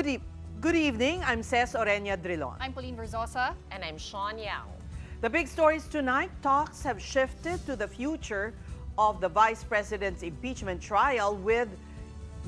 Good evening, I'm Ces Oreña-Drilon. I'm Pauline Verzosa. And I'm Shawn Yao. The big stories tonight, talks have shifted to the future of the Vice President's impeachment trial with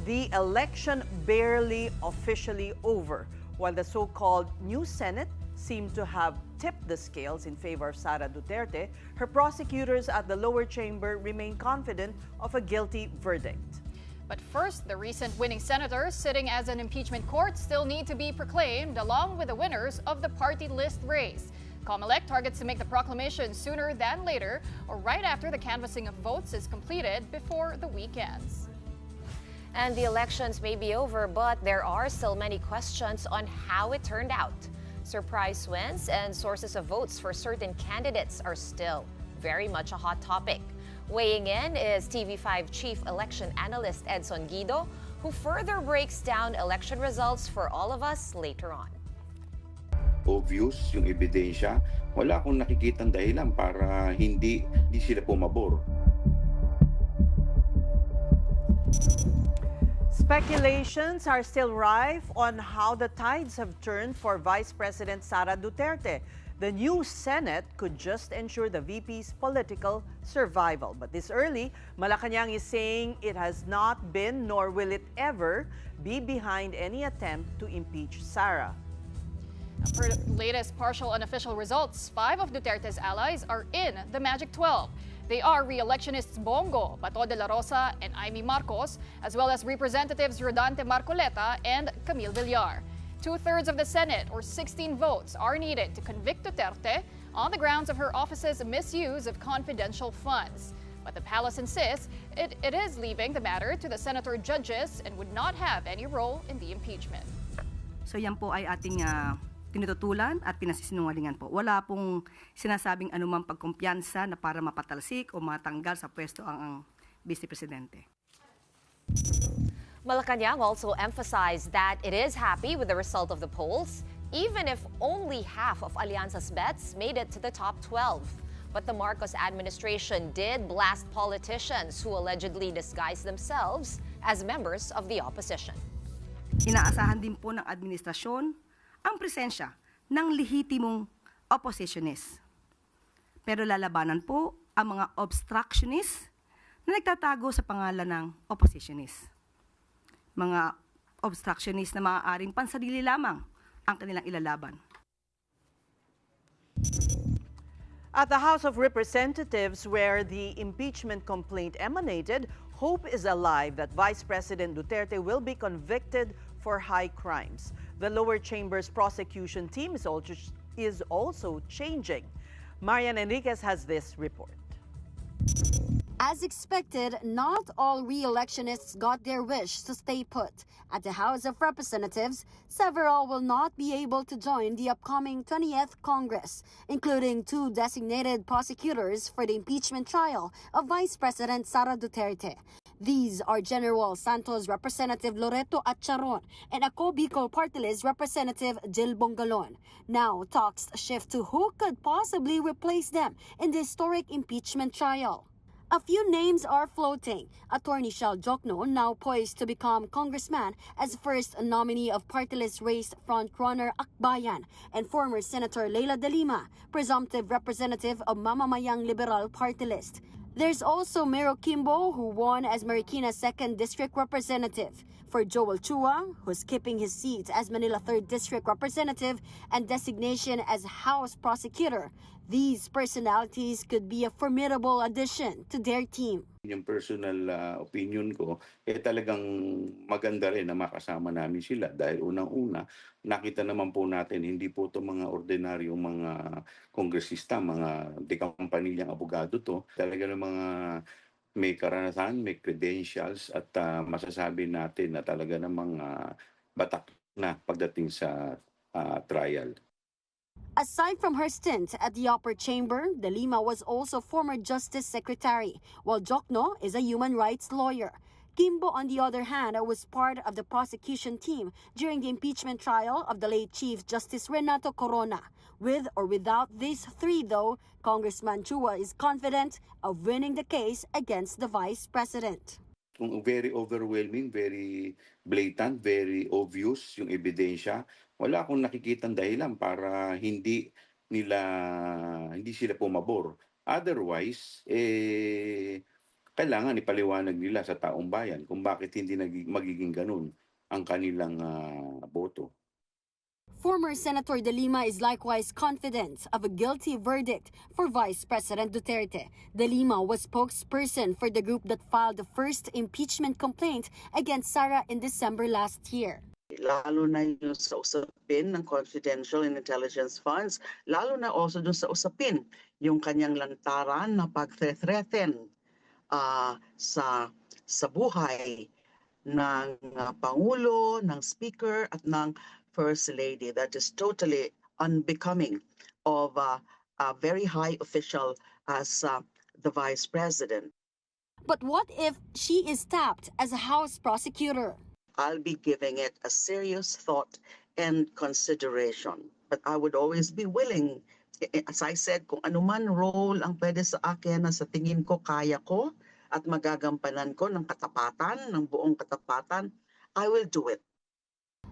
the election barely officially over, while the so-called new Senate seemed to have tipped the scales in favor of Sara Duterte. Her prosecutors at the lower chamber remain confident of a guilty verdict. But first, the recent winning senators sitting as an impeachment court still need to be proclaimed, along with the winners of the party list race. COMELEC targets to make the proclamation sooner than later, or right after the canvassing of votes is completed before the weekends. And the elections may be over, but there are still many questions on how it turned out. Surprise wins and sources of votes for certain candidates are still very much a hot topic. Weighing in is TV5 Chief Election Analyst Edson Guido, who further breaks down election results for all of us later on. Obvious yung ebidensya, wala akong nakikitang dahilan para hindi sila pumabor. Speculations are still rife on how the tides have turned for Vice President Sara Duterte. The new Senate could just ensure the VP's political survival. But this early, Malacanang is saying it has not been, nor will it ever, be behind any attempt to impeach Sara. Per latest partial unofficial results, 5 of Duterte's allies are in the Magic 12. They are re-electionists Bongo, Bato de la Rosa, and Amy Marcos, as well as Representatives Rodante Marcoleta and Camille Villar. 2/3 of the Senate, or 16 votes, are needed to convict Duterte on the grounds of her office's misuse of confidential funds. But the palace insists it is leaving the matter to the senator judges and would not have any role in the impeachment. So yan po ay ating tinututulan at pinasisinungalingan po. Wala pong sinasabing anumang pagkumpiyansa na para mapatalsik o matanggal sa pwesto ang Vice Presidente. Malacanang also emphasized that it is happy with the result of the polls, even if only half of Alianza's bets made it to the top 12. But the Marcos administration did blast politicians who allegedly disguised themselves as members of the opposition. Inaasahan din po ng administrasyon ang presensya ng lehitimong oppositionist. Pero lalabanan po ang mga obstructionist na nagtatago sa pangalan ng oppositionist. Mga obstructionist na maaaring pansarili lamang ang kanilang ilalaban. At the House of Representatives, where the impeachment complaint emanated, hope is alive that Vice President Duterte will be convicted for high crimes. The lower chamber's prosecution team is also changing. Marian Enriquez has this report. As expected, not all re-electionists got their wish to stay put. At the House of Representatives, several will not be able to join the upcoming 20th Congress, including 2 designated prosecutors for the impeachment trial of Vice President Sara Duterte. These are General Santos Representative Loreto Atcharon and Ako Bicol Party List Representative Jill Bongalon. Now talks shift to who could possibly replace them in the historic impeachment trial. A few names are floating. Attorney Shawn Yao, now poised to become congressman as first nominee of party list race frontrunner Akbayan, and former Senator Leila de Lima, presumptive representative of Mamamayang Liberal Party List. There's also Mero Kimbo, who won as Marikina's 2nd District Representative. For Joel Chua, who's keeping his seat as Manila 3rd District Representative and designation as House Prosecutor, these personalities could be a formidable addition to their team. Yung personal opinion ko, talagang maganda rin na makasama namin sila dahil unang-una, nakita naman po natin, hindi po ito mga ordinaryong mga kongresista, mga dekampanilyang abogado to. Talaga ng mga may karanasan, may credentials at masasabi natin na talaga namang batak na pagdating sa trial. Aside from her stint at the upper chamber, De Lima was also former Justice Secretary, while Jokno is a human rights lawyer. Kimbo, on the other hand, was part of the prosecution team during the impeachment trial of the late Chief Justice Renato Corona. With or without these 3, though, Congressman Chua is confident of winning the case against the Vice President. kung very overwhelming, very blatant, very obvious yung ebidensya, wala akong nakikitang dahilan para hindi sila pumabor. Otherwise, kailangan ipaliwanag nila sa taong bayan kung bakit hindi magiging ganun ang kanilang boto. Former Senator De Lima is likewise confident of a guilty verdict for Vice President Duterte. De Lima was spokesperson for the group that filed the first impeachment complaint against Sara in December last year. Lalo na yung sa usapin ng confidential and intelligence funds, lalo na also dun sa usapin yung kanyang lantaran na pag-threaten sa buhay ng Pangulo, ng Speaker at ng First Lady. That is totally unbecoming of a very high official as the Vice President. But what if she is tapped as a House prosecutor? I'll be giving it a serious thought and consideration. But I would always be willing, as I said, kung anuman role ang pwede sa akin na sa tingin ko kaya ko at magagampanan ko ng katapatan, ng buong katapatan, I will do it.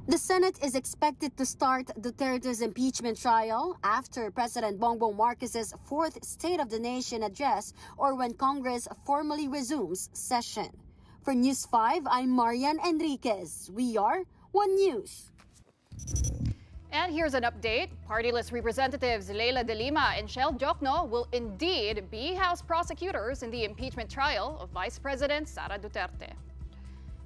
The Senate is expected to start Duterte's impeachment trial after President Bongbong Marcos's fourth State of the Nation address or when Congress formally resumes session. For News 5, I'm Marian Enriquez. We are One News. And here's an update. Partyless representatives Leila De Lima and Shawn Yao will indeed be House prosecutors in the impeachment trial of Vice President Sara Duterte.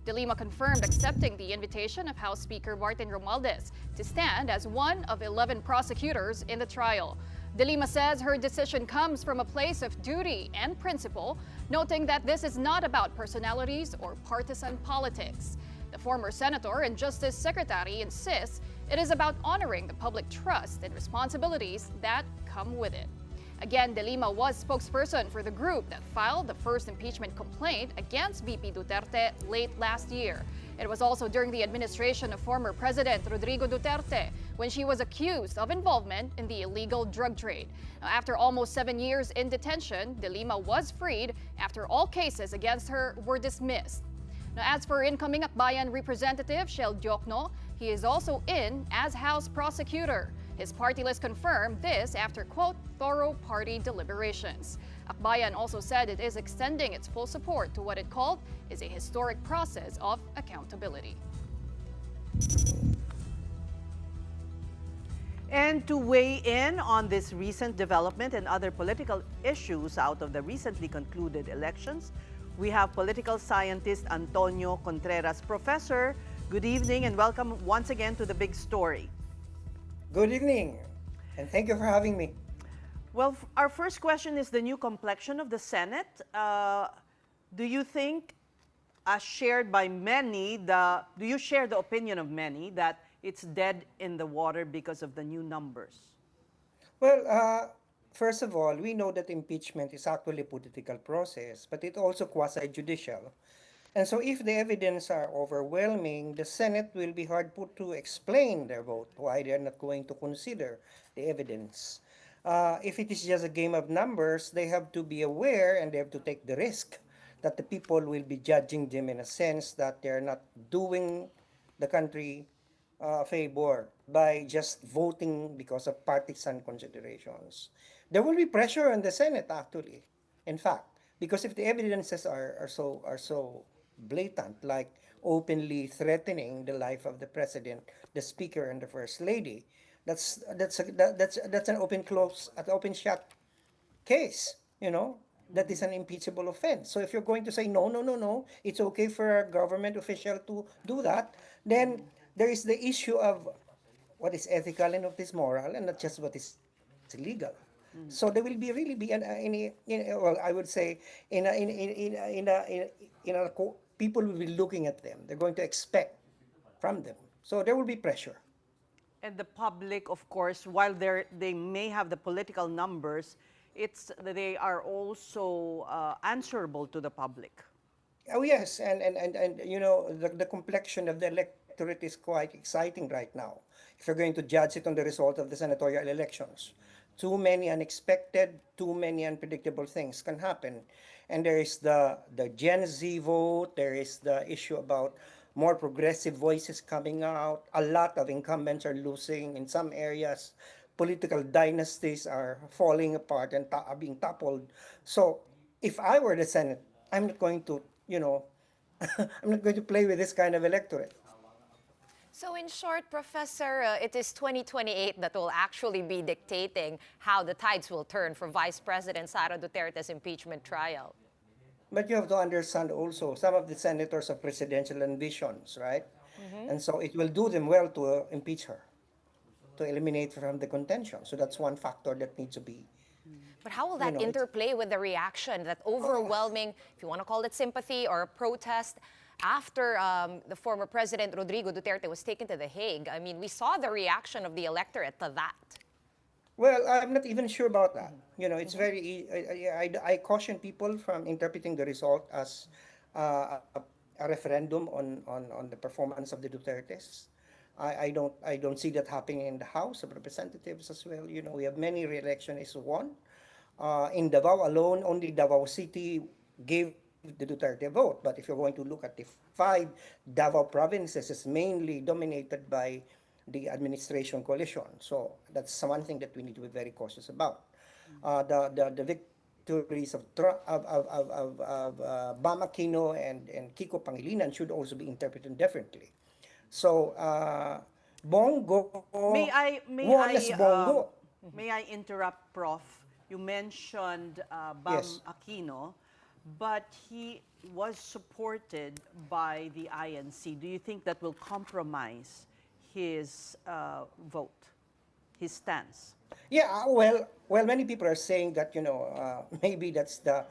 De Lima confirmed accepting the invitation of House Speaker Martin Romualdez to stand as one of 11 prosecutors in the trial. De Lima says her decision comes from a place of duty and principle, noting that this is not about personalities or partisan politics. The former senator and Justice Secretary insists it is about honoring the public trust and responsibilities that come with it. Again, De Lima was spokesperson for the group that filed the first impeachment complaint against VP Duterte late last year. It was also during the administration of former President Rodrigo Duterte when she was accused of involvement in the illegal drug trade. Now, after almost 7 years in detention, De Lima was freed after all cases against her were dismissed. Now, as for incoming Akbayan Representative Shawn Yao, he is also in as House prosecutor. His party list confirmed this after, quote, thorough party deliberations. Akbayan also said it is extending its full support to what it called is a historic process of accountability. And to weigh in on this recent development and other political issues out of the recently concluded elections, we have political scientist Antonio Contreras. Professor, good evening and welcome once again to The Big Story. Good evening, and thank you for having me. Well, our first question is the new complexion of the Senate. Do you think, as shared by many, do you share the opinion of many that it's dead in the water because of the new numbers? Well, first of all, we know that impeachment is actually a political process, but it also quasi-judicial. And so if the evidence are overwhelming, the Senate will be hard put to explain their vote, why they are not going to consider the evidence. If it is just a game of numbers, they have to be aware and they have to take the risk that the people will be judging them in a sense that they're not doing the country a favor by just voting because of partisan considerations. There will be pressure on the Senate, actually, in fact, because if the evidences are so blatant, like openly threatening the life of the president, the speaker, and the first lady, that's an open shut case. That is an impeachable offense. So if you're going to say no, it's okay for a government official to do that, then there is the issue of what is ethical and what is moral, and not just what is illegal. So there will really be I would say people will be looking at them. They're going to expect from them. So there will be pressure. And the public, of course, while they may have the political numbers, they are also answerable to the public. Oh yes, and the complexion of the electorate is quite exciting right now. If you're going to judge it on the result of the senatorial elections, Too many unexpected, too many unpredictable things can happen. And there is the Gen Z vote, there is the issue about more progressive voices coming out. A lot of incumbents are losing in some areas. Political dynasties are falling apart and are being toppled. So if I were the Senate, I'm not going to, I'm not going to play with this kind of electorate. So in short, Professor, it is 2028 that will actually be dictating how the tides will turn for Vice President Sara Duterte's impeachment trial. But you have to understand also, some of the senators have presidential ambitions, right? And so it will do them well to impeach her, to eliminate her from the contention. So that's one factor that needs to be. But how will that interplay with the reaction, that overwhelming, if you want to call it sympathy or protest, after the former President Rodrigo Duterte was taken to The Hague? I mean, we saw the reaction of the electorate to that. Well, I'm not even sure about that. It's very. I caution people from interpreting the result as a referendum on the performance of the Dutertes. I don't see that happening in the House of Representatives as well. We have many re-electionists who won. In Davao alone, only Davao City gave the Duterte vote. But if you're going to look at the 5 Davao provinces, it's mainly dominated by the administration coalition. So that's one thing that we need to be very cautious about. The victories of Bam Aquino and Kiko Pangilinan should also be interpreted differently. So Bongo, may I interrupt, Prof? You mentioned Bam Yes. Aquino, but he was supported by the INC. Do you think that will compromise his vote, his stance? Yeah, well, many people are saying that maybe that's a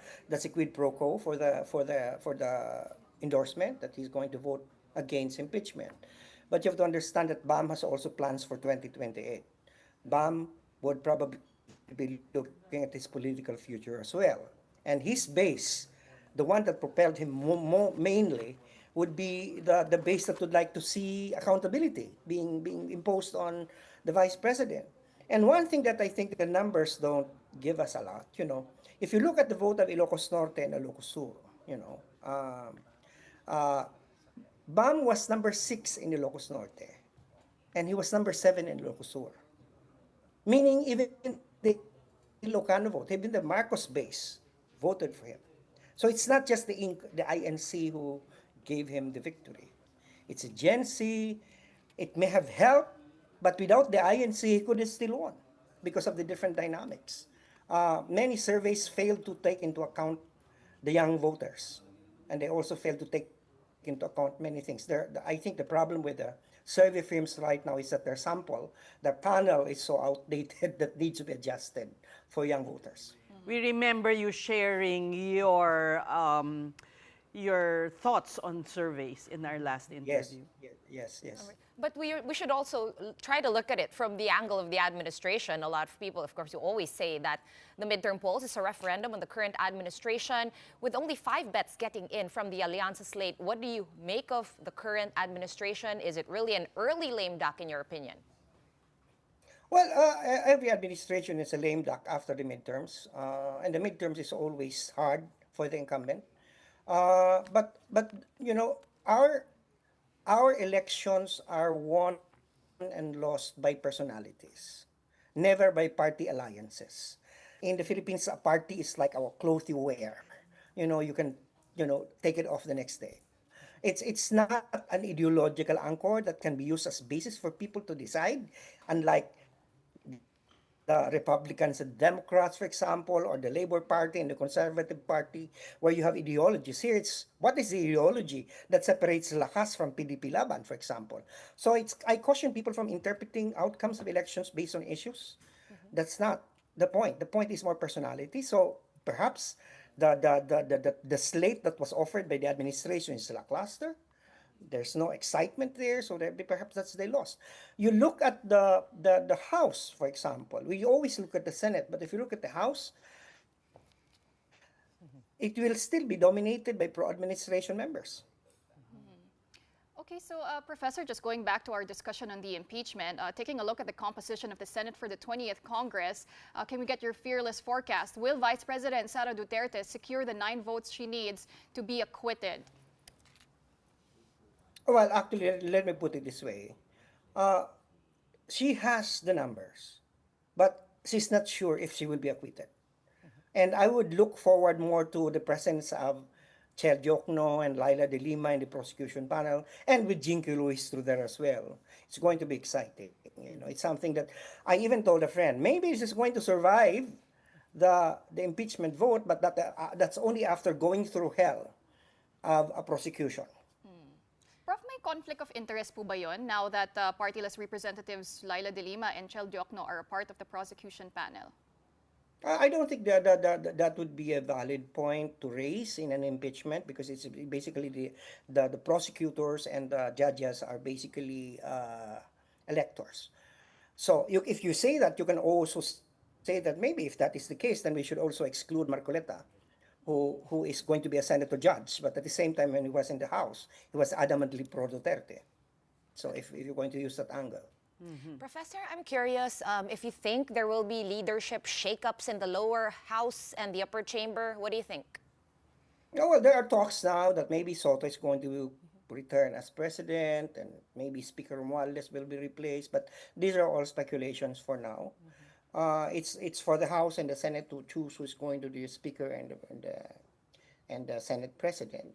quid pro quo for the endorsement, that he's going to vote against impeachment. But you have to understand that BAM has also plans for 2028. BAM would probably be looking at his political future as well, and his base, the one that propelled him mainly, would be the base that would like to see accountability being imposed on the vice president. And one thing that I think the numbers don't give us a lot, if you look at the vote of Ilocos Norte and Ilocos Sur, Bam was number 6 in Ilocos Norte, and he was number 7 in Ilocos Sur. Meaning even the Ilocano vote, even the Marcos base voted for him. So it's not just the INC who gave him the victory. It's a Gen Z. It may have helped, but without the INC, he could have still won because of the different dynamics. Many surveys failed to take into account the young voters, and they also failed to take into account many things. I think the problem with the survey firms right now is that their panel is so outdated that needs to be adjusted for young voters. We remember you sharing your thoughts on surveys in our last interview. Yes. But we should also try to look at it from the angle of the administration. A lot of people, of course, you always say that the midterm polls is a referendum on the current administration. With only 5 bets getting in from the Alianza slate, what do you make of the current administration? Is it really an early lame duck in your opinion? Well, every administration is a lame duck after the midterms, and the midterms is always hard for the incumbent. But our elections are won and lost by personalities, never by party alliances. In the Philippines, a party is like our clothes you wear. You can take it off the next day. It's not an ideological anchor that can be used as basis for people to decide, unlike the Republicans and Democrats, for example, or the Labor Party and the Conservative Party, where you have ideologies. Here, what is the ideology that separates Lakas from PDP Laban, for example? So I caution people from interpreting outcomes of elections based on issues. That's not the point. The point is more personality. So perhaps the slate that was offered by the administration is lackluster. There's no excitement there, so perhaps that's they lost. You look at the House, for example. We always look at the Senate, but if you look at the House, it will still be dominated by pro-administration members. Okay, so Professor, just going back to our discussion on the impeachment, taking a look at the composition of the Senate for the 20th Congress, can we get your fearless forecast? Will Vice President Sara Duterte secure the 9 votes she needs to be acquitted? Well, actually, let me put it this way. She has the numbers, but she's not sure if she will be acquitted. And I would look forward more to the presence of Chair Diokno and Laila de Lima in the prosecution panel, and with Jinky Luis through there as well. It's going to be exciting. It's something that I even told a friend, maybe this is going to survive the impeachment vote, but that's only after going through hell of a prosecution. Prof, may conflict of interest po ba yun now that partyless representatives Laila de Lima and Chel Diokno are a part of the prosecution panel? I don't think that would be a valid point to raise in an impeachment, because it's basically the prosecutors and the judges are basically electors. So if you say that, you can also say that maybe if that is the case, then we should also exclude Marcoleta, who is going to be a senator judge, but at the same time when he was in the House, he was adamantly pro-Duterte. So if you're going to use that angle. Professor, I'm curious if you think there will be leadership shakeups in the lower house and the upper chamber. What do you think? Well, there are talks now that maybe Soto is going to return as president, and maybe Speaker Romualdez will be replaced. But these are all speculations for now. It's for the House and the Senate to choose who's going to be the Speaker and the Senate President.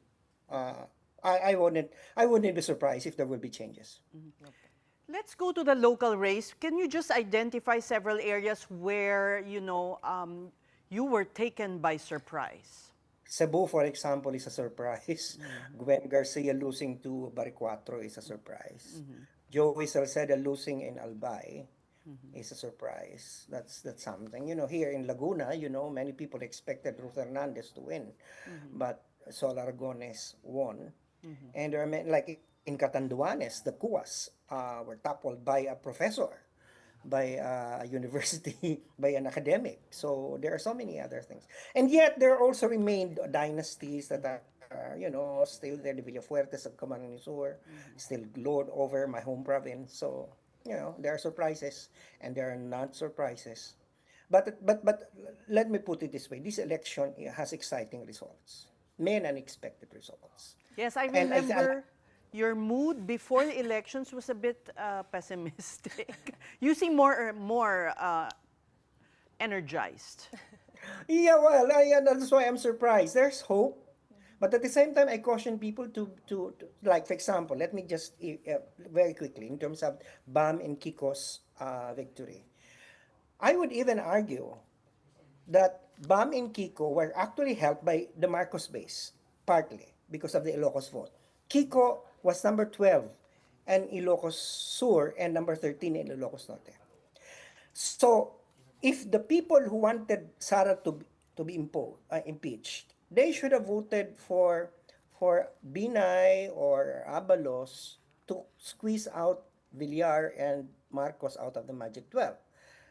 I wouldn't be surprised if there will be changes. Let's go to the local race. Can you just identify several areas where, you were taken by surprise? Cebu, for example, is a surprise. Gwen Garcia losing to Baricuatro is a surprise. Joey Salceda losing in Albay is a surprise. That's something. Here in Laguna, many people expected Ruth Hernandez to win, but Sol Aragones won. And there are many, like in Catanduanes, the Cuas were toppled by a professor, by a university, by an academic. So there are so many other things. And yet there also remained dynasties that are, still there. The Villafuertes of Camarines Sur still lord over my home province. So, there are surprises and there are not surprises. But let me put it this way. This election has exciting results. Many unexpected results. Yes, I remember your mood before the elections was a bit pessimistic. You seem more energized. Yeah, well, that's why I'm surprised. There's hope, but at the same time, I caution people to like, for example, let me just very quickly in terms of Bam and Kiko's victory. I would even argue that Bam and Kiko were actually helped by the Marcos base, partly because of the Ilocos vote. Kiko was number 12 and Ilocos Sur and number 13 in Ilocos Norte. So if the people who wanted Sara to be impeached, they should have voted for Binay or Abalos to squeeze out Villar and Marcos out of the Magic 12.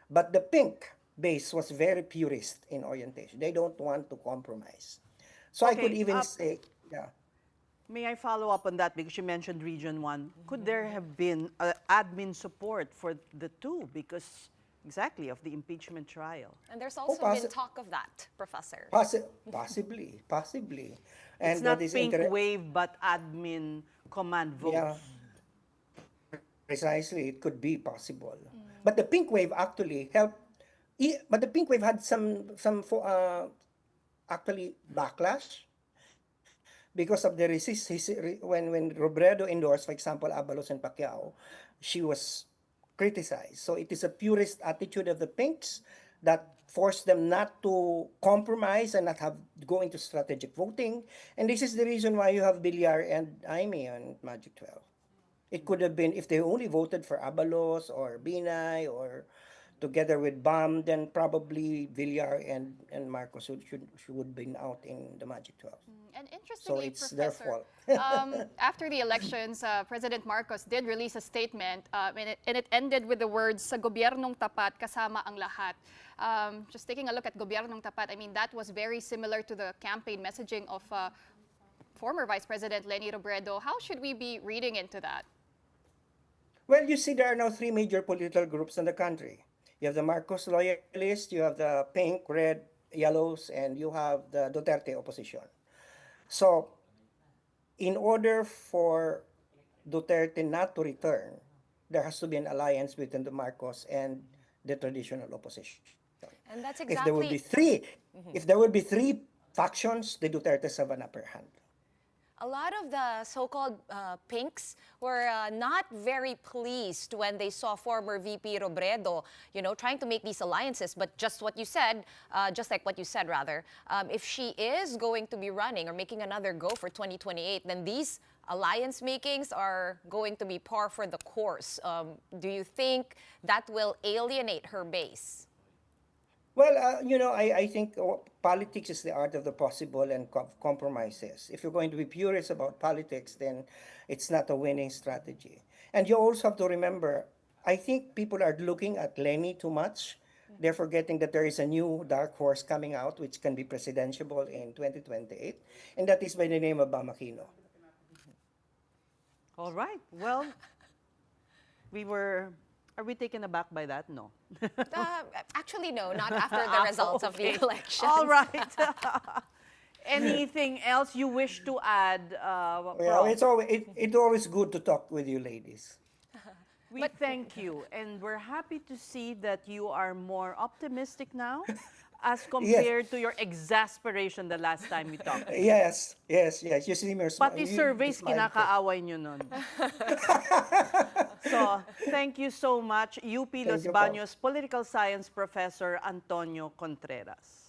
But the pink base was very purist in orientation. They don't want to compromise. So Okay, I could even say, yeah. May I follow up on that, because you mentioned Region 1. Could there have been admin support for the two because exactly of the impeachment trial? And there's also been talk of that, Professor. Possibly. And it's not that is pink wave, but admin command votes. Yeah. Precisely, it could be possible. But the pink wave actually helped. But the pink wave had some actually backlash because of the when Rodredo endorsed, for example, Abalos and Pacquiao, she was criticized. So it is a purist attitude of the pinks that forced them not to compromise and not go into strategic voting. And this is the reason why you have Villar and Aimee on Magic 12. It could have been, if they only voted for Abalos or Binay or together with Bam, then probably Villar and Marcos should have been out in the Magic 12. And interestingly, so it's Professor, their fault. after the elections, President Marcos did release a statement, and it ended with the words, "Sa gobyernong tapat, kasama ang lahat." Just taking a look at gobyernong tapat, I mean, that was very similar to the campaign messaging of former Vice President Leni Robredo. How should we be reading into that? Well, you see, there are now three major political groups in the country. You have the Marcos loyalists, you have the pink, red, yellows, and you have the Duterte opposition. So, in order for Duterte not to return, there has to be an alliance between the Marcos and the traditional opposition. And that's If there would be three, if there would be three factions, the Dutertes have an upper hand. A lot of the so-called pinks were not very pleased when they saw former VP Robredo, trying to make these alliances. But just what you said, just like what you said, rather, if she is going to be running or making another go for 2028, then these alliance makings are going to be par for the course. Do you think that will alienate her base? Well, I think politics is the art of the possible and compromises. If you're going to be purist about politics, then it's not a winning strategy. And you also have to remember, I think people are looking at Leni too much. They're forgetting that there is a new dark horse coming out, which can be presidential in 2028, and that is by the name of Bam Aquino. All right. Well, are we taken aback by that? No. Actually, no, not after the results of the election. All right. Anything else you wish to add, Well, it's always good to talk with you ladies. We thank you, and we're happy to see that you are more optimistic now as compared to your exasperation the last time we talked. Yes. You see me smile. Pati surveys, kinakaaway nyo nun. So, thank you so much, UP Los Baños Political Science Professor Antonio Contreras.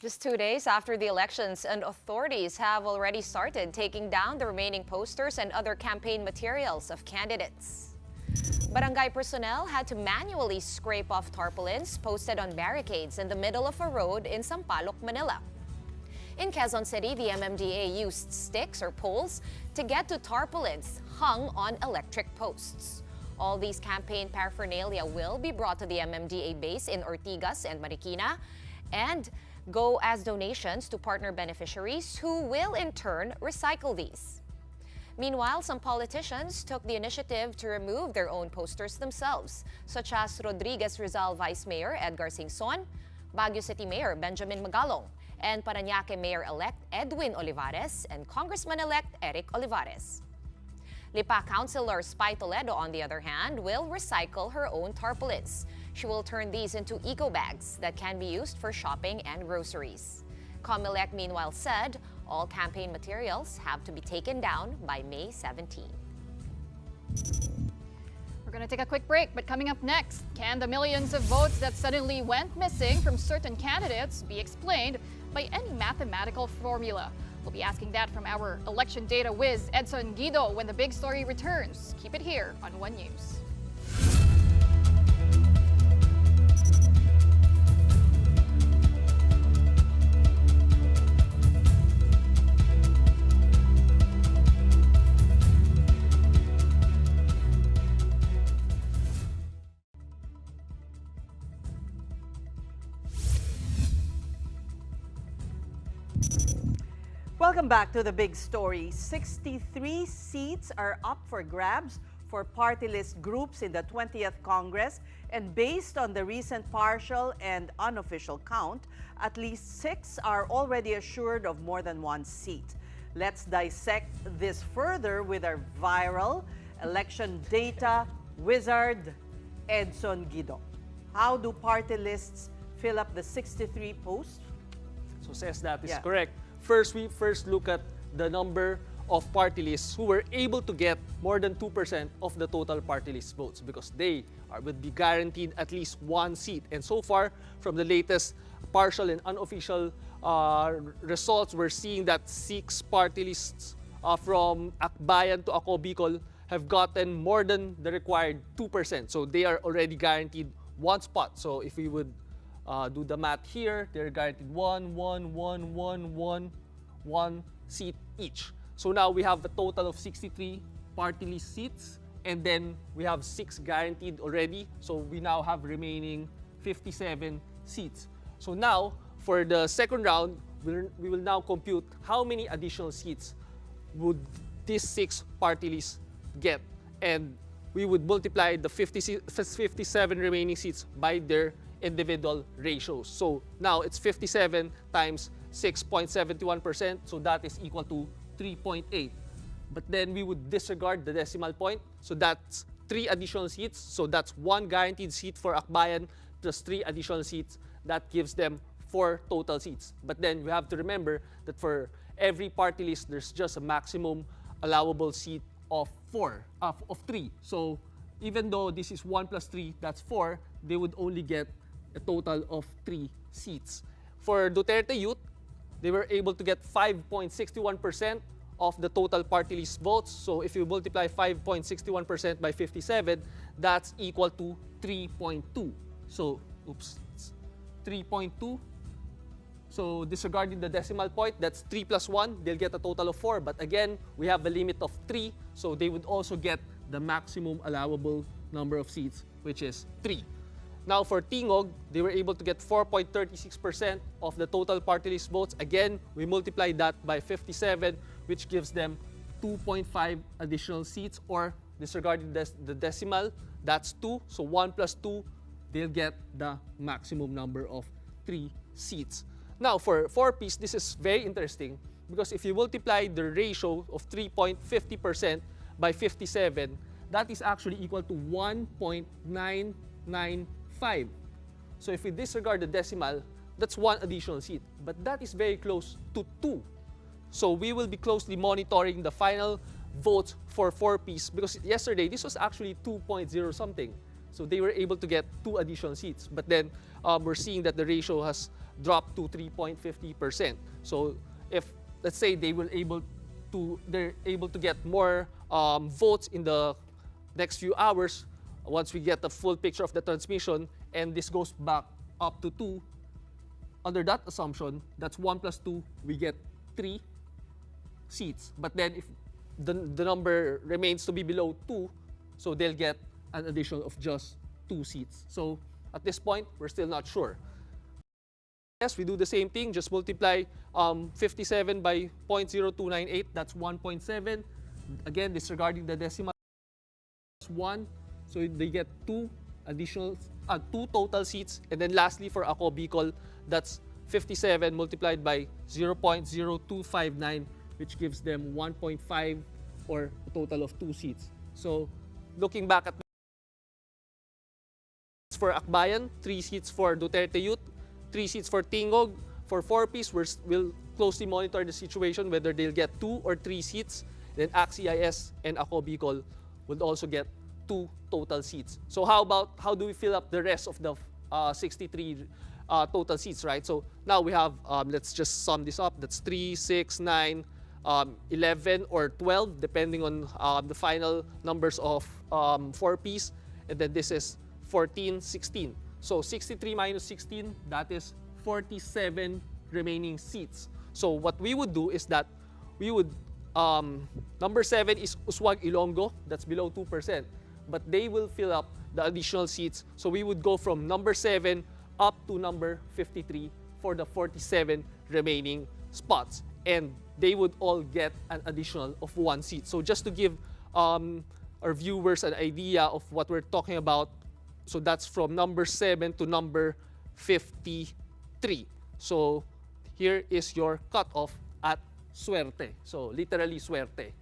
Just 2 days after the elections, and authorities have already started taking down the remaining posters and other campaign materials of candidates. Barangay personnel had to manually scrape off tarpaulins posted on barricades in the middle of a road in Sampaloc, Manila. In Quezon City, the MMDA used sticks or poles to get to tarpaulins hung on electric posts. All these campaign paraphernalia will be brought to the MMDA base in Ortigas and Marikina and go as donations to partner beneficiaries who will in turn recycle these. Meanwhile, some politicians took the initiative to remove their own posters themselves, such as Rodriguez Rizal Vice Mayor Edgar Singson, Baguio City Mayor Benjamin Magalong, and Parañaque Mayor-elect Edwin Olivares and Congressman-elect Eric Olivares. Lipa Councilor Spy Toledo, on the other hand, will recycle her own tarpaulins. She will turn these into eco bags that can be used for shopping and groceries. COMELEC, meanwhile, said all campaign materials have to be taken down by May 17. We're going to take a quick break, but coming up next, can the millions of votes that suddenly went missing from certain candidates be explained by any mathematical formula? We'll be asking that from our election data whiz, Edson Guido, when the big story returns. Keep it here on One News. Welcome back to the big story. 63 seats are up for grabs for party list groups in the 20th Congress, and based on the recent partial and unofficial count, at least 6 are already assured of more than one seat. Let's dissect this further with our viral election data wizard, Edson Guido. How do party lists fill up the 63 posts? So says that is correct. First, we look at the number of party lists who were able to get more than 2% of the total party list votes, because they would be guaranteed at least one seat. And so far, from the latest partial and unofficial results, we're seeing that 6 party lists from Akbayan to Ako Bicol have gotten more than the required 2%. So they are already guaranteed one spot. So if we would do the math here, they're guaranteed one seat each. So now we have a total of 63 party list seats, and then we have 6 guaranteed already. So we now have remaining 57 seats. So now, for the second round, we will now compute how many additional seats would these 6 party lists get. And we would multiply the 57 remaining seats by their individual ratios. So now it's 57 times 6.71%, so that is equal to 3.8. But then we would disregard the decimal point, so that's 3 additional seats. So that's 1 guaranteed seat for Akbayan plus 3 additional seats. That gives them 4 total seats. But then we have to remember that for every party list, there's just a maximum allowable seat of 3. So even though this is 1 plus 3, that's 4, they would only get a total of 3 seats. For Duterte Youth, they were able to get 5.61% of the total party list votes. So if you multiply 5.61% by 57, that's equal to 3.2. So, 3.2. So disregarding the decimal point, that's 3 plus 1, they'll get a total of 4. But again, we have a limit of 3, so they would also get the maximum allowable number of seats, which is 3. Now for Tingog, they were able to get 4.36% of the total party list votes. Again, we multiply that by 57, which gives them 2.5 additional seats, or disregarding the decimal, that's 2. So 1 plus 2, they'll get the maximum number of 3 seats. Now for 4-piece, this is very interesting because if you multiply the ratio of 3.50% by 57, that is actually equal to 1.995. So if we disregard the decimal, that's 1 additional seat. But that is very close to 2. So we will be closely monitoring the final votes for 4-piece because yesterday this was actually 2.0 something. So they were able to get 2 additional seats. But then we're seeing that the ratio has dropped to 3.50%. So if, let's say, they're able to get more votes in the next few hours, once we get the full picture of the transmission, and this goes back up to 2, under that assumption, that's 1 plus 2, we get 3 seats. But then if the number remains to be below 2, so they'll get an additional of just 2 seats. So at this point, we're still not sure. Yes, we do the same thing, just multiply 57 by 0.0298, that's 1.7. Again, disregarding the decimal, 1. So they get 2 total seats. And then lastly, for Ako Bicol, that's 57 multiplied by 0.0259, which gives them 1.5 or a total of 2 seats. So looking back at for Akbayan, 3 seats for Duterte Youth, 3 seats for Tingog. For 4-piece, we'll closely monitor the situation, whether they'll get 2 or 3 seats. Then ACT-CIS and Ako Bicol would also get 2 total seats. So how do we fill up the rest of the 63 total seats, right? So now we have, let's just sum this up. That's 3, 6, 9, 11, or 12, depending on the final numbers of 4-piece. And then this is 14, 16. So 63 minus 16, that is 47 remaining seats. So what we would do is that we would, number 7 is Uswag Ilonggo, that's below 2%. But they will fill up the additional seats. So we would go from number 7 up to number 53 for the 47 remaining spots. And they would all get an additional of 1 seat. So just to give our viewers an idea of what we're talking about, so that's from number 7 to number 53. So here is your cutoff at suerte. So literally suerte.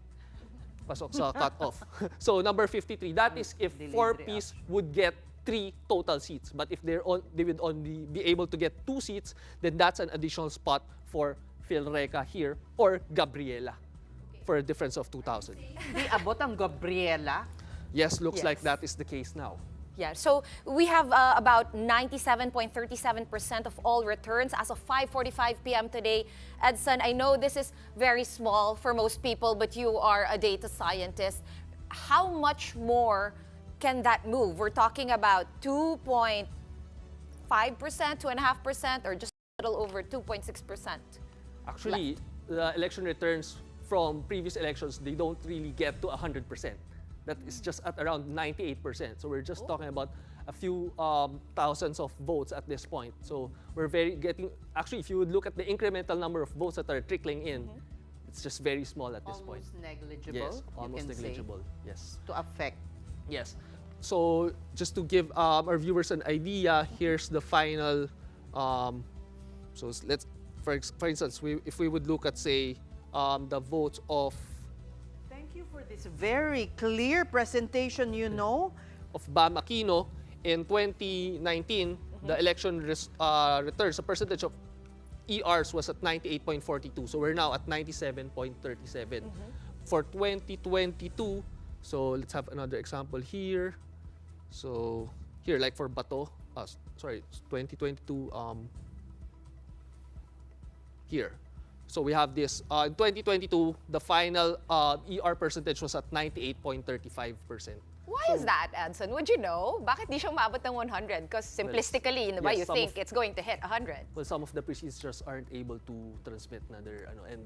Pasok sa cutoff. So number 53, that is if 4-piece would get 3 total seats. But if they would only be able to get 2 seats, then that's an additional spot for Philreca here or Gabriela for a difference of 2,000. Di abot ang Gabriela? Yes, looks like that is the case now. Yeah, so we have about 97.37% of all returns as of 5:45 p.m. today. Edson, I know this is very small for most people, but you are a data scientist. How much more can that move? We're talking about 2.5%, 2.5%, or just a little over 2.6%. Actually, the election returns from previous elections, they don't really get to 100%. That is just at around 98%. So we're just talking about a few thousands of votes at this point. So we're actually, if you would look at the incremental number of votes that are trickling in, it's just very small at this point. Almost negligible. Yes, almost negligible. Yes. To affect. Yes. So just to give our viewers an idea, here's the final. So let's, for instance, if we would look at, say, the votes of. Thank you for this very clear presentation. Of Bam Aquino in 2019, the election returns, the percentage of ERs was at 98.42. So we're now at 97.37. For 2022, so let's have another example here. So here, like for Bato, 2022, here. So we have this, in 2022, the final ER percentage was at 98.35%. Why is that, Anson? Would you know? Bakit di siya umabot ng 100? Because simplistically, yes, you think it's going to hit 100. Well, some of the precincts just aren't able to transmit another, and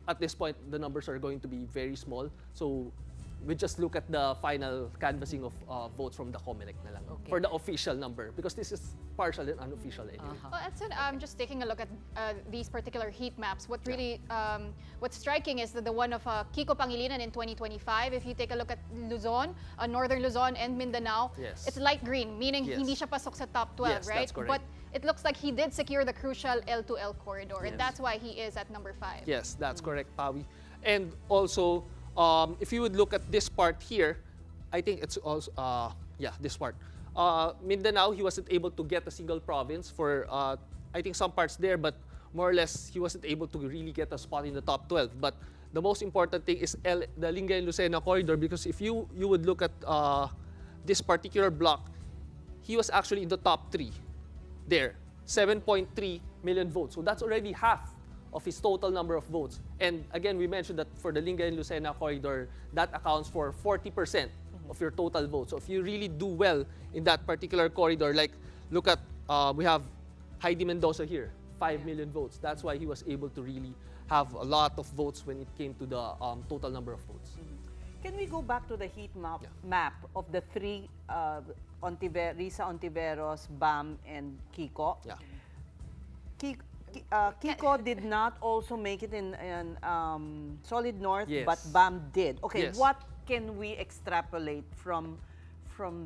at this point, the numbers are going to be very small. So we just look at the final canvassing of votes from the COMELEC na lang for the official number, because this is partial and unofficial anyway. Well, Edson, just taking a look at these particular heat maps, what really, what's striking is the one of Kiko Pangilinan in 2025. If you take a look at Luzon, Northern Luzon and Mindanao, it's light green, meaning hindi siya pasok sa top 12, yes, right? That's correct. But it looks like he did secure the crucial L2L corridor, and that's why he is at number 5. Yes, that's correct, Pawi. And also, if you would look at this part here, I think it's also, this part. Mindanao, he wasn't able to get a single province for, I think, some parts there, but more or less, he wasn't able to really get a spot in the top 12. But the most important thing is the Lingal and Lusena corridor, because if you would look at this particular block, he was actually in the top 3 there, 7.3 million votes. So that's already half of his total number of votes. And again, we mentioned that for the Lingal and Lusena corridor, that accounts for 40% of your total votes. So if you really do well in that particular corridor, like look at, we have Heidi Mendoza here, 5 million votes. That's why he was able to really have a lot of votes when it came to the total number of votes. Can we go back to the heat map of the 3, Risa Ontiveros, Bam, and Kiko? Yeah. Kiko did not also make it in Solid North, yes, but Bam did. Okay, yes, what can we extrapolate from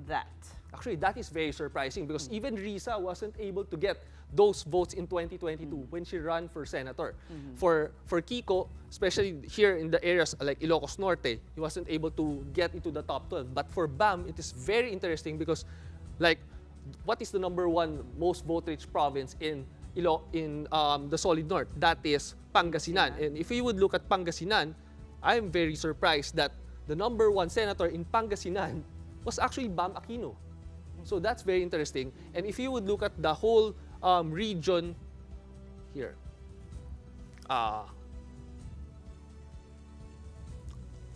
that? Actually, that is very surprising, because even Risa wasn't able to get those votes in 2022 when she ran for senator. For Kiko, especially here in the areas like Ilocos Norte, he wasn't able to get into the top 12. But for Bam, it is very interesting because, like, what is the #1 most vote-rich province in the Solid North? That is Pangasinan. And if you would look at Pangasinan, I'm very surprised that the #1 senator in Pangasinan was actually Bam Aquino. So that's very interesting. And if you would look at the whole region here,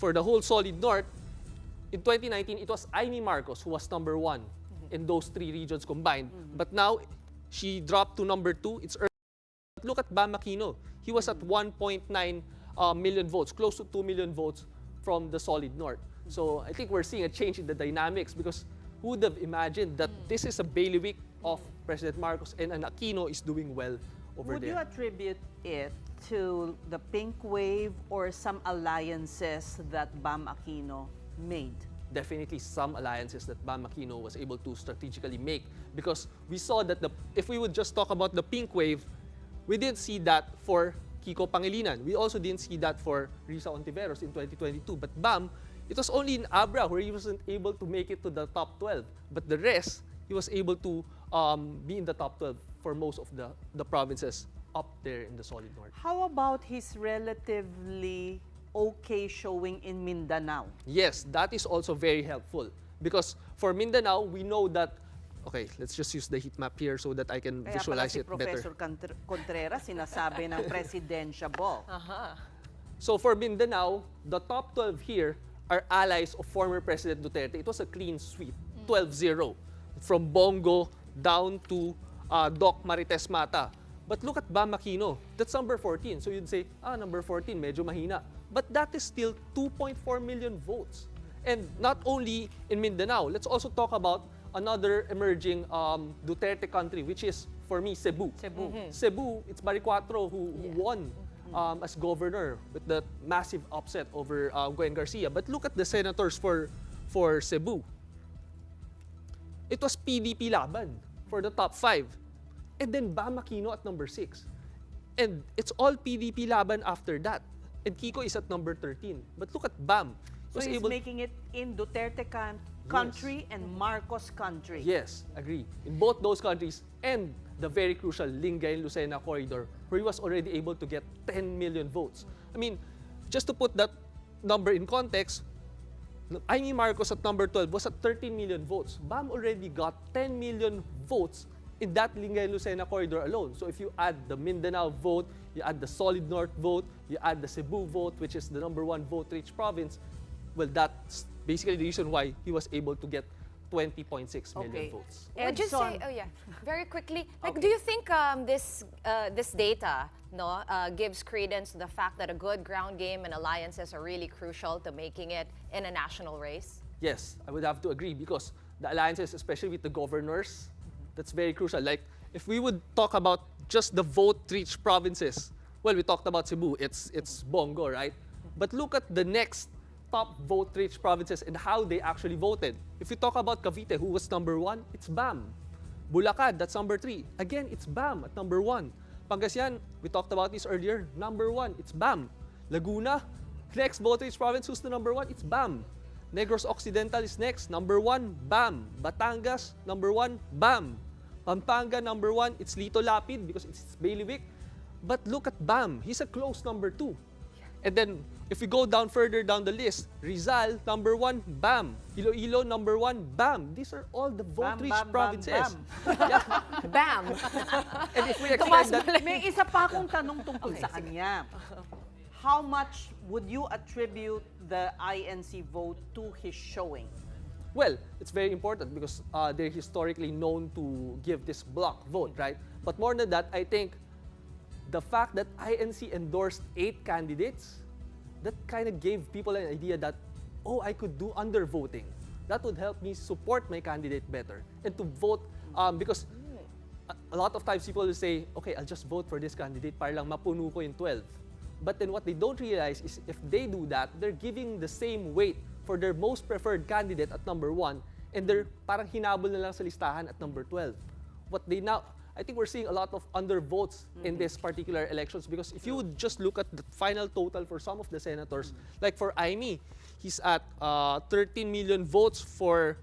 for the whole Solid North, in 2019, it was Amy Marcos who was #1 in those 3 regions combined. But now, she dropped to #2. It's early. But look at Bam Aquino. He was at 1.9 million votes, close to 2 million votes from the Solid North. So I think we're seeing a change in the dynamics, because who would have imagined that this is a bailiwick of President Marcos and an Aquino is doing well over there? Would you attribute it to the pink wave or some alliances that Bam Aquino made? Definitely some alliances that Bam Aquino was able to strategically make, because we saw that if we would just talk about the pink wave, we didn't see that for Kiko Pangilinan. We also didn't see that for Risa Ontiveros in 2022. But Bam, it was only in Abra where he wasn't able to make it to the top 12. But the rest, he was able to be in the top 12 for most of the provinces up there in the Solid North. How about his relatively okay showing in Mindanao? Yes, that is also very helpful, because for Mindanao, we know that, okay, let's just use the heat map here so that I can visualize it better. Professor Contreras sinasabi ng presidentiable. So for Mindanao, the top 12 here are allies of former President Duterte. It was a clean sweep, 12-0, from Bongo down to Doc Marites Mata. But look at Bam Aquino, that's #14. So you'd say, #14, medyo mahina. But that is still 2.4 million votes. And not only in Mindanao, let's also talk about another emerging Duterte country, which is, for me, Cebu. Cebu, it's Baricuatro who won as governor with that massive upset over Gwen Garcia. But look at the senators for Cebu. It was PDP laban for the top 5. And then Bam Aquino at number 6. And it's all PDP laban after that. And Kiko is at number 13. But look at Bam. So he's making it in Duterte country and Marcos country. Yes, agree. In both those countries and the very crucial Lingal-Lusena corridor, where he was already able to get 10 million votes. I mean, just to put that number in context, Amy Marcos at number 12 was at 13 million votes. Bam already got 10 million votes in that Lingal-Lusena corridor alone. So if you add the Mindanao vote, you add the Solid North vote, you add the Cebu vote, which is the number 1 vote-rich province, well, that's basically the reason why he was able to get 20.6 million votes. Would you say, very quickly, like, do you think this data gives credence to the fact that a good ground game and alliances are really crucial to making it in a national race? Yes, I would have to agree because the alliances, especially with the governors, that's very crucial. Like, if we would talk about just the vote-rich provinces, well, we talked about Cebu, it's Bongo, right? But look at the next top vote-rich provinces and how they actually voted. If you talk about Cavite, who was number 1, it's BAM. Bulacan, that's number 3. Again, it's BAM at number 1. Pangasinan, we talked about this earlier, number 1, it's BAM. Laguna, next vote-rich province, who's the number 1? It's BAM. Negros Occidental is next, number 1, BAM. Batangas, number 1, BAM. Pampanga, number 1, it's Lito Lapid because it's bailiwick. But look at BAM, he's a close number 2. And then, if we go down further down the list, Rizal, number 1, BAM. Iloilo, number 1, BAM. These are all the vote-rich provinces. BAM! And if we extend that... May isa pa akong tanong tungkol sa kanya. How much would you attribute the INC vote to his showing? Well, it's very important because they're historically known to give this block vote, right? But more than that, I think the fact that INC endorsed 8 candidates, that kind of gave people an idea that, oh, I could do undervoting. That would help me support my candidate better. And to vote, because a lot of times people will say, okay, I'll just vote for this candidate para lang mapuno ko yung 12. But then what they don't realize is if they do that, they're giving the same weight for their most preferred candidate at number 1, and they're parang hinabol na lang sa listahan at number 12. What they now, I think we're seeing a lot of undervotes in this particular elections because if you would just look at the final total for some of the senators, like for Aimee, he's at 13 million votes for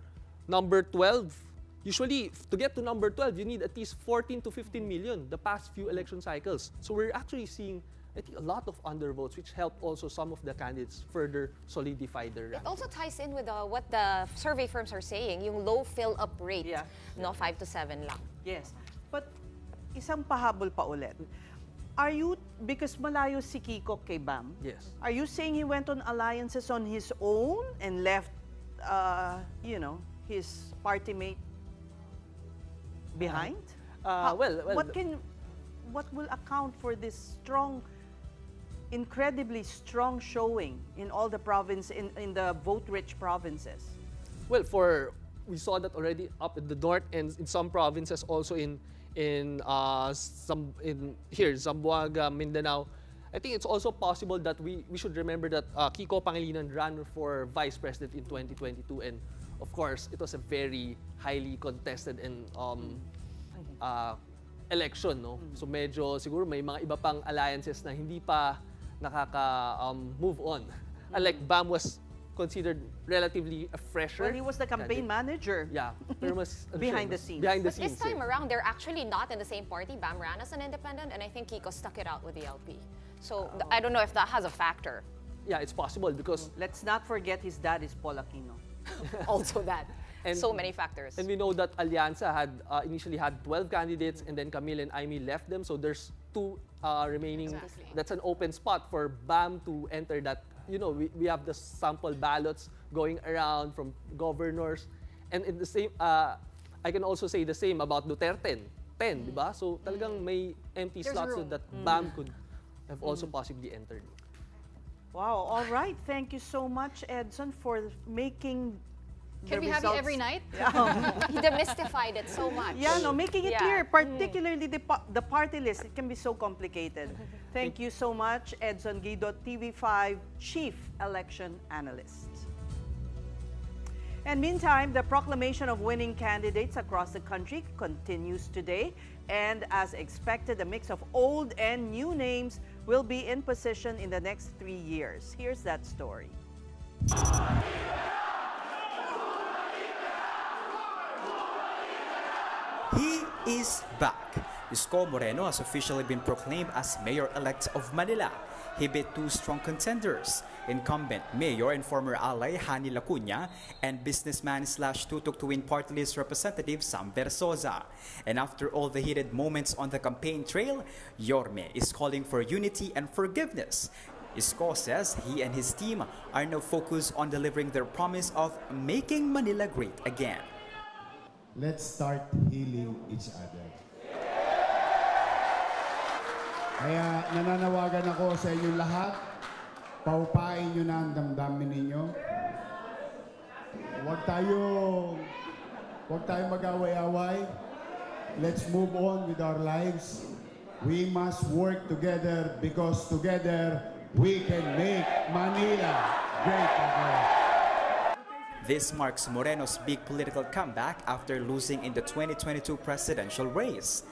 number 12. Usually, to get to number 12, you need at least 14 to 15 million the past few election cycles. So we're actually seeing, I think, a lot of undervotes, which help also some of the candidates further solidify their rank. It also ties in with what the survey firms are saying, yung low fill-up rate, 5 to 7 lang. Yes. But isang pahabol pa ulit. Are you, because malayo si Kiko kay BAM, yes, are you saying he went on alliances on his own and left, his party mate behind? What will account for this incredibly strong showing in all the in the vote-rich provinces? Well, we saw that already up in the north and in some provinces also in Zamboanga, Mindanao. I think it's also possible that we should remember that Kiko Pangilinan ran for vice president in 2022, and of course it was a very highly contested and election, no? So medyo siguro may mga iba pang alliances na hindi pa move on. Unlike BAM was considered relatively a fresher. Well, he was the campaign manager. Yeah, pero mas behind the scenes. But this time around, they're actually not in the same party. BAM ran as an independent, and I think Kiko stuck it out with the LP. So I don't know if that has a factor. Yeah, it's possible because let's not forget his dad is Paul Aquino. Also that. And so many factors. And we know that Alianza had initially had 12 candidates, and then Camille and Aimee left them. So there's 2 remaining. Exactly. That's an open spot for BAM to enter that. You know, we have the sample ballots going around from governors. And in the same, I can also say the same about Duterte. 10, di ba? So talagang may empty slots so that BAM could have also possibly entered. Wow, all right. Thank you so much, Edson, for making Can we have it every night? He demystified it so much. Yeah, no, making it clear, particularly the party list, it can be so complicated. Thank you so much, Edson Guido, TV5 Chief Election Analyst. And meantime, the proclamation of winning candidates across the country continues today. And as expected, a mix of old and new names will be in position in the next 3 years. Here's that story. He is back. Isko Moreno has officially been proclaimed as mayor-elect of Manila. He beat two strong contenders, incumbent mayor and former ally Hani Lacuna and businessman/Tutok to win party list representative Sam Verzosa. And after all the heated moments on the campaign trail, Yorme is calling for unity and forgiveness. Isko says he and his team are now focused on delivering their promise of making Manila great again. Let's start healing each other. Kaya nananawagan ako sa inyong lahat, paupain nyo na ang damdamin ninyo. Huwag tayong mag-away-away. Let's move on with our lives. We must work together because together we can make Manila great again. This marks Moreno's big political comeback after losing in the 2022 presidential race.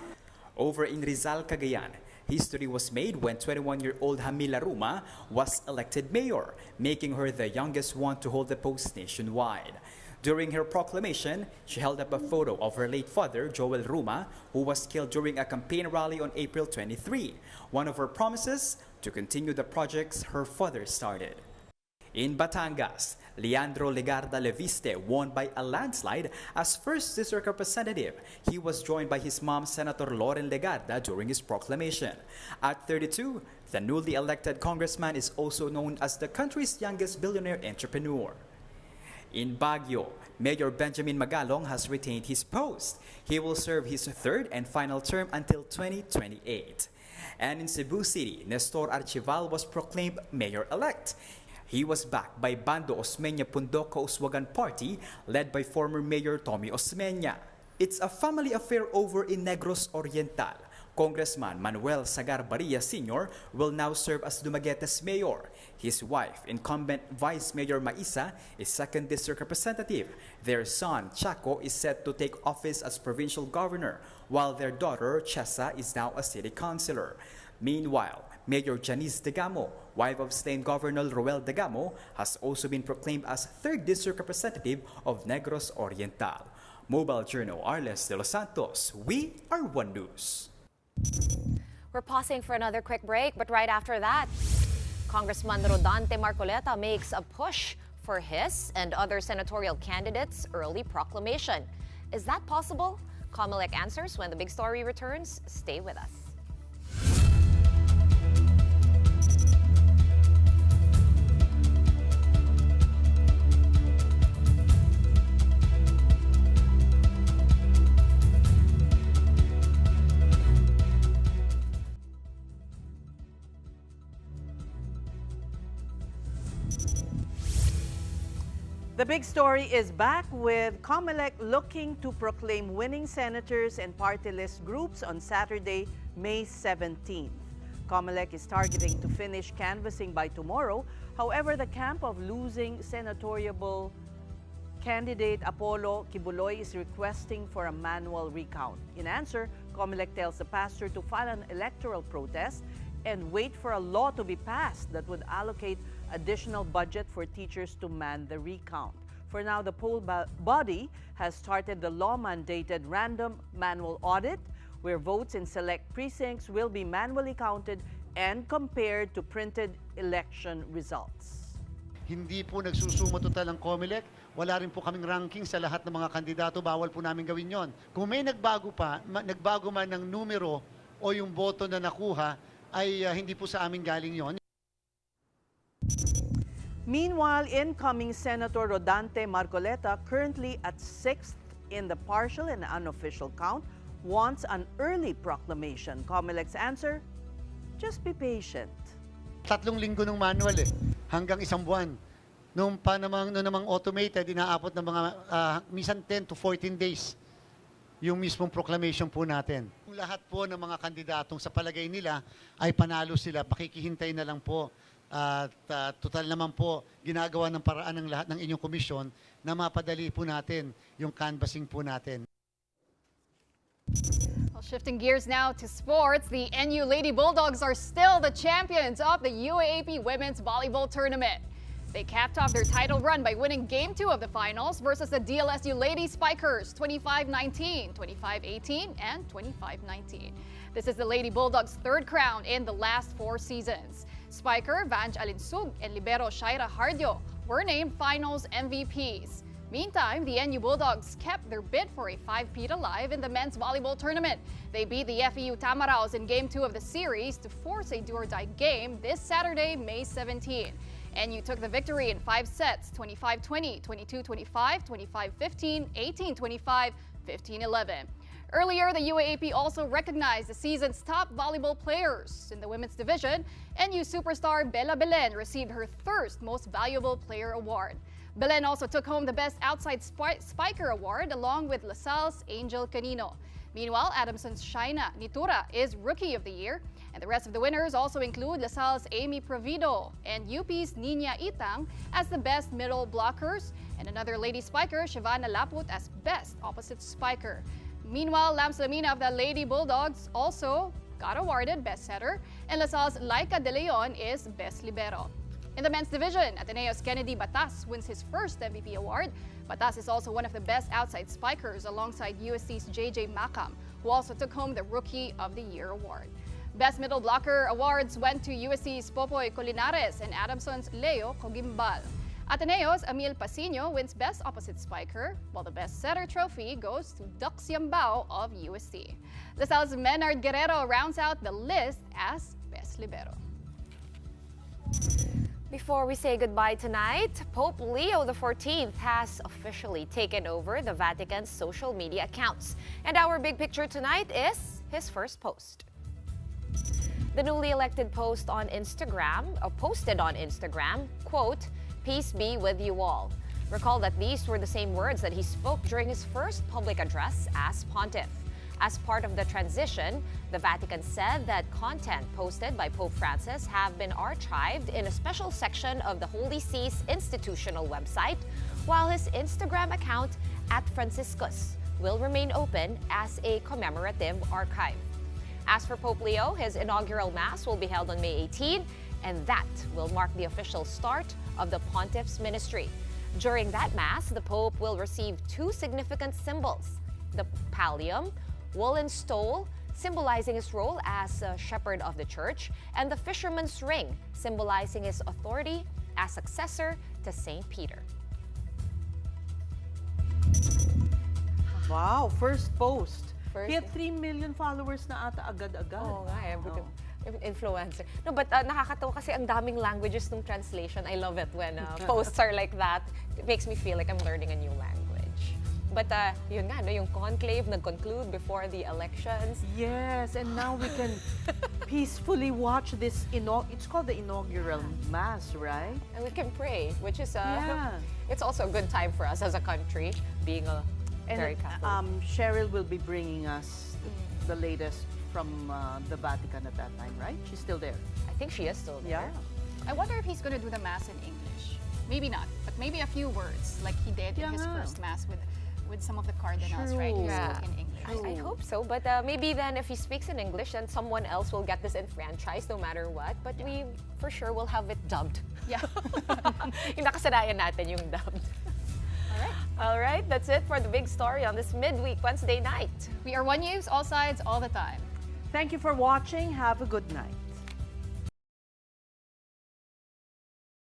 Over in Rizal, Cagayan, history was made when 21-year-old Jamila Ruma was elected mayor, making her the youngest one to hold the post nationwide. During her proclamation, she held up a photo of her late father, Joel Ruma, who was killed during a campaign rally on April 23. One of her promises, to continue the projects her father started. In Batangas, Leandro Legarda Leviste won by a landslide as first district representative. He was joined by his mom, Senator Loren Legarda, during his proclamation. At 32, the newly elected congressman is also known as the country's youngest billionaire entrepreneur. In Baguio, Mayor Benjamin Magalong has retained his post. He will serve his third and final term until 2028. And in Cebu City, Nestor Archival was proclaimed mayor-elect. He was backed by Bando Osmeña Pundo Kauswagan Party, led by former Mayor Tommy Osmeña. It's a family affair over in Negros Oriental. Congressman Manuel Sagar Barilla Sr. will now serve as Dumaguete's mayor. His wife, incumbent Vice Mayor Maisa, is 2nd District Representative. Their son, Chaco, is set to take office as provincial governor, while their daughter, Chesa, is now a city councilor. Meanwhile, Mayor Janice Degamo, wife of slain Governor Roel Degamo, has also been proclaimed as 3rd District Representative of Negros Oriental. Mobile Journal Arles de los Santos, we are One News. We're pausing for another quick break, but right after that, Congressman Rodante Marcoleta makes a push for his and other senatorial candidates' early proclamation. Is that possible? Comelec answers when the big story returns. Stay with us. The big story is back with Comelec looking to proclaim winning senators and party list groups on Saturday, May 17th. Comelec is targeting to finish canvassing by tomorrow. However, the camp of losing senatorial candidate Apollo Kibuloy is requesting for a manual recount. In answer, Comelec tells the pastor to file an electoral protest and wait for a law to be passed that would allocate additional budget for teachers to man the recount. For now, the poll body has started the law-mandated random manual audit where votes in select precincts will be manually counted and compared to printed election results. Hindi po nagsusumo total ang Comelec. Wala rin po kaming ranking sa lahat ng mga kandidato. Bawal po namin gawin yon. Kung may nagbago man ng numero o yung boto na nakuha, ay hindi po sa amin galing yon. Meanwhile, incoming Senator Rodante Marcoleta, currently at 6th in the partial and unofficial count, wants an early proclamation. Comelec's answer, just be patient. 3 linggo ng manual hanggang 1 buwan. Noong namang automated, inaabot ng mga minsan 10 to 14 days yung mismong proclamation po natin. Lahat po ng mga kandidatong sa palagay nila ay panalo sila, pakikihintay na lang po. At total naman po, ginagawa ng paraan ng lahat ng inyong komisyon na mapadali po natin yung canvassing po natin. Well, shifting gears now to sports, the NU Lady Bulldogs are still the champions of the UAAP Women's Volleyball Tournament. They capped off their title run by winning Game 2 of the finals versus the DLSU Lady Spikers 25-19, 25-18, and 25-19. This is the Lady Bulldogs' third crown in the last 4 seasons. Spiker Vanj Alinsug and Libero Shaira Hardio were named finals MVPs. Meantime, the NU Bulldogs kept their bid for a 5-peat alive in the men's volleyball tournament. They beat the FEU Tamaraos in Game 2 of the series to force a do-or-die game this Saturday, May 17. NU took the victory in 5 sets, 25-20, 22-25, 25-15, 18-25, 15-11. Earlier, the UAAP also recognized the season's top volleyball players. In the women's division, NU superstar Bella Belen received her first Most Valuable Player award. Belen also took home the Best Outside Spiker award along with LaSalle's Angel Canino. Meanwhile, Adamson's Shaina Nitura is Rookie of the Year, and the rest of the winners also include LaSalle's Amy Provido and UP's Nina Itang as the Best Middle Blockers, and another Lady Spiker, Shivana Laput, as Best Opposite Spiker. Meanwhile, Lams Lamina of the Lady Bulldogs also got awarded Best Setter, and LaSalle's Laika De Leon is Best Libero. In the men's division, Ateneo's Kennedy Batas wins his first MVP award. Batas is also one of the best outside spikers alongside USC's JJ Macam, who also took home the Rookie of the Year award. Best Middle Blocker awards went to USC's Popoy Colinares and Adamson's Leo Cogimbal. Ateneo's Emil Pasino wins Best Opposite Spiker, while the Best Setter trophy goes to Dux Yambao of USC. LaSalle's Menard Guerrero rounds out the list as Best Libero. Before we say goodbye tonight, Pope Leo XIV has officially taken over the Vatican's social media accounts. And our big picture tonight is his first post. The newly elected posted on Instagram, quote, "Peace be with you all." Recall that these were the same words that he spoke during his first public address as pontiff. As part of the transition, the Vatican said that content posted by Pope Francis have been archived in a special section of the Holy See's institutional website, while his Instagram account @Franciscus will remain open as a commemorative archive. As for Pope Leo, his inaugural Mass will be held on May 18, and that will mark the official start of the Pontiff's ministry. During that Mass, the Pope will receive 2 significant symbols: the pallium, woolen stole, symbolizing his role as a shepherd of the church, and the fisherman's ring, symbolizing his authority as successor to St. Peter. Wow, first post. First. He had 3 million followers na ata agad-agad. Oo nga eh, influencer. No, but nakakatawa kasi ang daming languages ng translation. I love it when posts are like that. It makes me feel like I'm learning a new language. But yun nga, no, yung conclave nag-conclude before the elections. Yes, and now we can peacefully watch this, it's called the inaugural Mass, right? And we can pray, which is, it's also a good time for us as a country, being a very Catholic. Cheryl will be bringing us the latest from the Vatican at that time, right? She's still there. I think she is still there. Yeah. I wonder if he's going to do the Mass in English. Maybe not, but maybe a few words, like he did in his first Mass with some of the cardinals, right? He spoke in English. I hope so, but maybe then if he speaks in English, then someone else will get this enfranchised no matter what. But we, for sure, will have it dubbed. Yeah. Yung nakasanayan natin yung dubbed. All right, that's it for the big story on this midweek Wednesday night. We are One News, all sides, all the time. Thank you for watching. Have a good night.